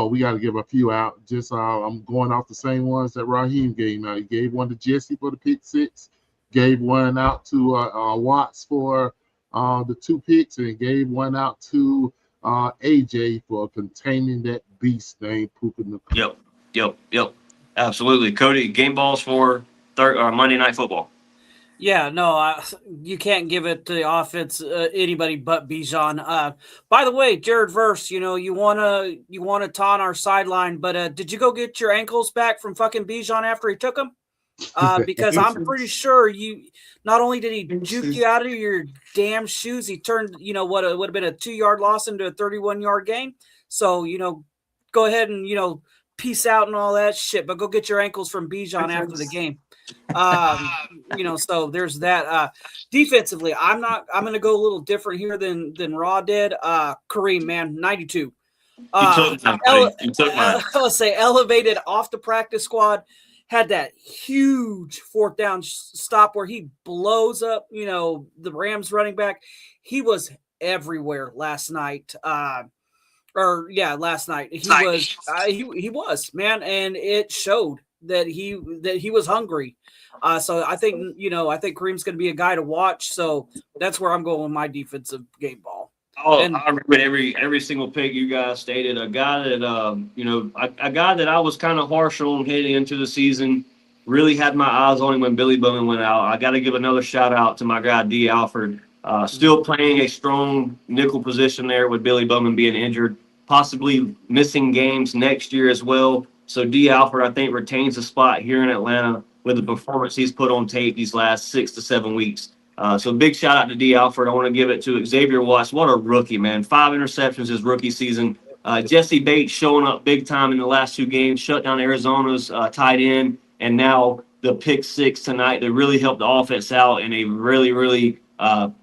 we got to give a few out. Just I'm going off the same ones that Raheem gave out. He gave one to Jesse for the pick six, gave one out to Watts for the 2 picks, and gave one out to AJ for containing that beast named Puka Nacua. Yep. Absolutely. Cody, game balls for Monday Night Football. Yeah, no, you can't give it to the offense anybody but Bijan. By the way, Jared Verse, you wanna taunt our sideline, but did you go get your ankles back from fucking Bijan after he took them? Because I'm pretty sure you not only did he juke you out of your damn shoes, he turned what would have been a 2-yard loss into a 31-yard gain. So go ahead and peace out and all that shit, but go get your ankles from Bijan after the game. So there's that. Defensively, I'm going to go a little different here than Raw did. Kareem, man, 92. You took mine. Let's say elevated off the practice squad, had that huge 4th down stop where he blows up, the Rams running back. He was everywhere last night. Last night he was, man, and it showed that he was hungry. So I think Kareem's going to be a guy to watch. So that's where I'm going with my defensive game ball. I remember every single pick you guys stated. A guy that a guy that I was kind of harsh on heading into the season. Really had my eyes on him when Billy Bowman went out. I got to give another shout out to my guy D. Alford. Still playing a strong nickel position there with Billy Bowman being injured, possibly missing games next year as well. So D. Alford, I think, retains a spot here in Atlanta with the performance he's put on tape these last 6 to 7 weeks. So big shout out to D. Alford. I want to give it to Xavier Watts. What a rookie, man. 5 interceptions his rookie season. Jesse Bates showing up big time in the last 2 games, shut down Arizona's tight end, and now the pick 6 tonight that really helped the offense out in a really, really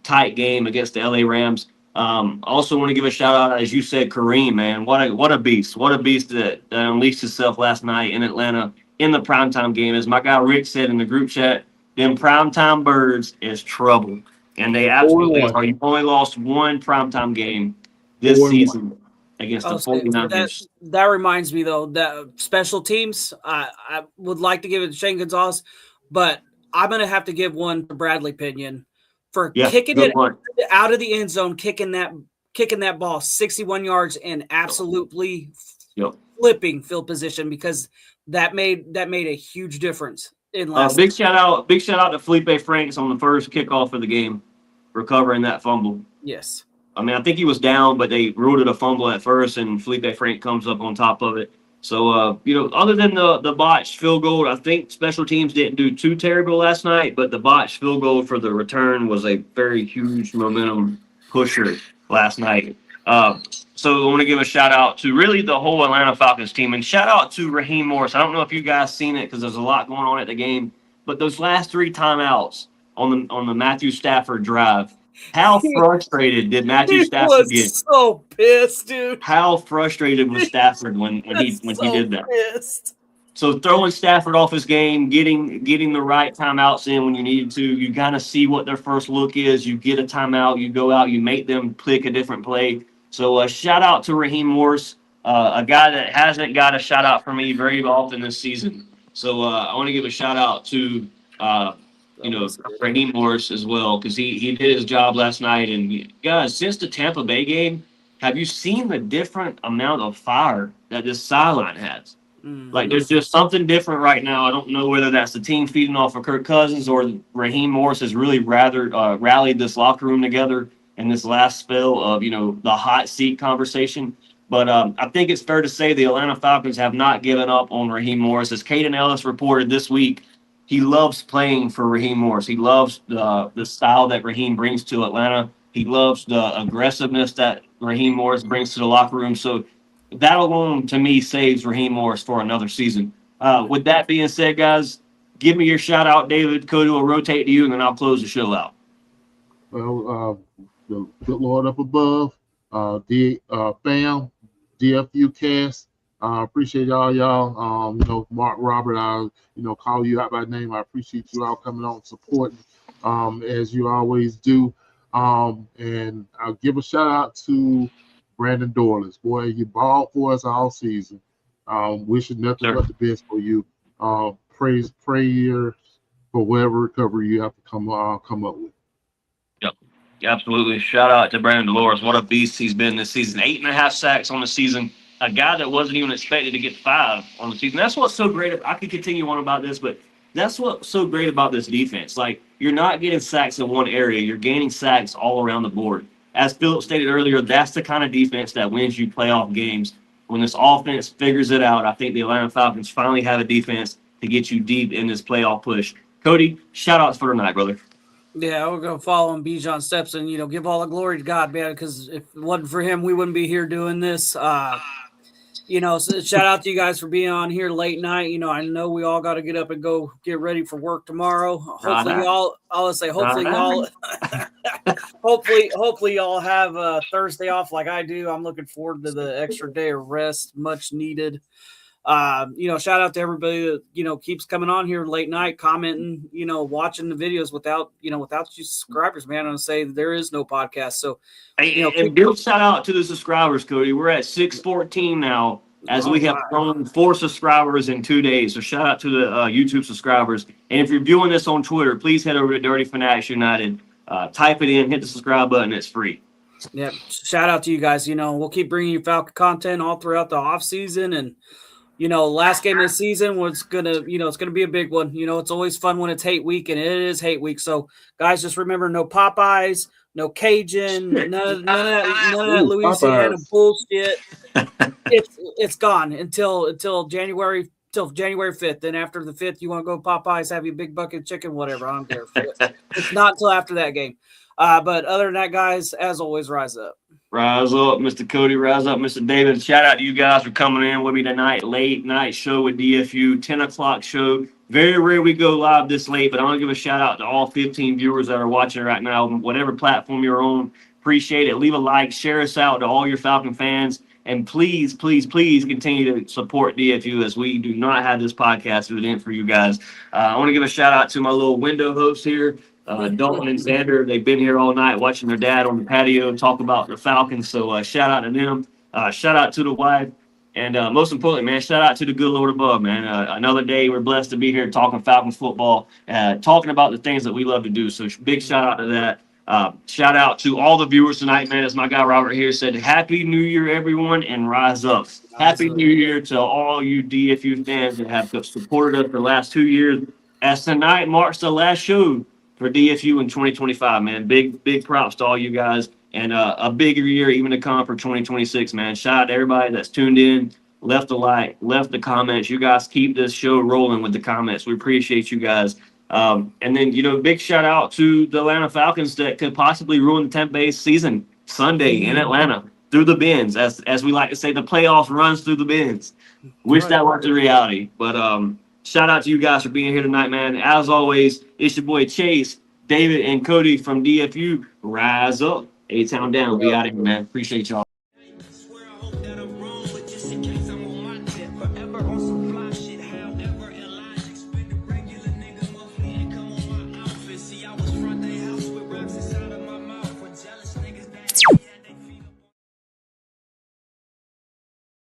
tight game against the LA Rams. Also want to give a shout out, as you said, Kareem, man. What a beast. What a beast that unleashed himself last night in Atlanta in the primetime game. As my guy Rick said in the group chat, them primetime birds is trouble. And they absolutely are. You only lost 1 primetime game this season against the 49ers. That reminds me, though, that special teams, I would like to give it to Shane Gonzalez, but I'm going to have to give one to Bradley Pinion for kicking it out of the end zone, kicking that ball 61 yards and absolutely flipping field position, because that made a huge difference in last. Big shout out to Felipe Franks on the first kickoff of the game, recovering that fumble. Yes. I mean, I think he was down, but they ruled it a fumble at first, and Felipe Frank comes up on top of it. So, other than the botched field goal, I think special teams didn't do too terrible last night, but the botched field goal for the return was a very huge momentum pusher last night. So I want to give a shout out to really the whole Atlanta Falcons team, and shout out to Raheem Morris. I don't know if you guys seen it because there's a lot going on at the game, but those last 3 timeouts on the Matthew Stafford drive, how frustrated did Matthew He Stafford get? was so pissed, dude. How frustrated was Stafford when he So did that? pissed. So throwing Stafford off his game, getting the right timeouts in when you needed to, you kind of see what their first look is. You get a timeout, you go out, you make them pick a different play. So shout out to Raheem Morris, a guy that hasn't got a shout out from me very often this season. So I want to give a shout out to Raheem Morris as well, because he did his job last night. And guys, since the Tampa Bay game, have you seen the different amount of fire that this sideline has? Like, there's just something different right now. I don't know whether that's the team feeding off of Kirk Cousins or Raheem Morris has really rallied this locker room together in this last spell of, the hot seat conversation. But I think it's fair to say the Atlanta Falcons have not given up on Raheem Morris. As Caden Ellis reported this week, he loves playing for Raheem Morris. He loves the style that Raheem brings to Atlanta. He loves the aggressiveness that Raheem Morris brings to the locker room. So that alone, to me, saves Raheem Morris for another season. With that being said, guys, give me your shout out, David. Cody will rotate to you, and then I'll close the show out. Well, the good Lord up above, fam, DFU cast. Appreciate y'all. Mark, Robert, I'll call you out by name. I appreciate you all coming on and supporting, as you always do. And I'll give a shout out to Brandon Dorless. Boy, you balled for us all season. Wishing nothing but the best for you. Prayers for whatever recovery you have to come up with. Yep, absolutely. Shout out to Brandon Dolores. What a beast he's been this season. 8.5 sacks on the season. A guy that wasn't even expected to get 5 on the season. That's what's so great. I could continue on about this, but that's what's so great about this defense. Like, you're not getting sacks in one area. You're gaining sacks all around the board. As Philip stated earlier, that's the kind of defense that wins you playoff games. When this offense figures it out, I think the Atlanta Falcons finally have a defense to get you deep in this playoff push. Cody, shout outs for tonight, brother. Yeah, we're going to follow in Bijan's steps and, give all the glory to God, man, because if it wasn't for him, we wouldn't be here doing this. So shout out to you guys for being on here late night. I know we all got to get up and go get ready for work tomorrow. Hopefully y'all have a Thursday off like I do. I'm looking forward to the extra day of rest, much needed. Shout out to everybody that, keeps coming on here late night, commenting, watching the videos without you subscribers, man. I'm going to say there is no podcast. So, and big shout out to the subscribers, Cody. We're at 614 now, as we have grown 4 subscribers in 2 days. So shout out to the YouTube subscribers. And if you're viewing this on Twitter, please head over to Dirty Fanatics United. Type it in, hit the subscribe button. It's free. Yeah. Shout out to you guys. We'll keep bringing you Falcon content all throughout the off season, and last game of the season was gonna, it's gonna be a big one. It's always fun when it's hate week, and it is hate week. So, guys, just remember: no Popeyes, no Cajun, none of that Louisiana Popeyes bullshit. It's gone until January 5th. Then after the 5th, you want to go Popeyes, have your big bucket of chicken, whatever. I don't care. It's not until after that game. But other than that, guys, as always, rise up. Rise up, Mr. Cody. Rise up, Mr. David. Shout out to you guys for coming in with me tonight. Late night show with DFU, 10 o'clock show. Very rare we go live this late, but I want to give a shout out to all 15 viewers that are watching right now, whatever platform you're on. Appreciate it. Leave a like, share us out to all your Falcon fans. And please, please, please continue to support DFU, as we do not have this podcast if it ain't for you guys. I want to give a shout out to my little window host here. Dalton and Xander, they've been here all night watching their dad on the patio talk about the Falcons. So shout out to them. Shout out to the wife. And most importantly, man, shout out to the good Lord above, man. Another day, we're blessed to be here talking Falcons football, talking about the things that we love to do. So big shout out to that. Shout out to all the viewers tonight, man. As my guy Robert here said, Happy New Year, everyone, and rise up. Happy New Year to all you DFU fans that have supported us for the last 2 years. As tonight marks the last show for DFU in 2025, man. Big props to all you guys, and a bigger year even to come for 2026, man. Shout out to everybody that's tuned in, left a like, left the comments. You guys keep this show rolling with the comments. We appreciate you guys. And then, big shout out to the Atlanta Falcons that could possibly ruin the Tampa Bay season Sunday in Atlanta. through the bins, as we like to say, the playoffs runs through the bins. Wish Right. that was the reality. But shout out to you guys for being here tonight, man. As always, it's your boy Chase, David, and Cody from DFU. Rise up, A-Town down. We out of here, man. Appreciate y'all.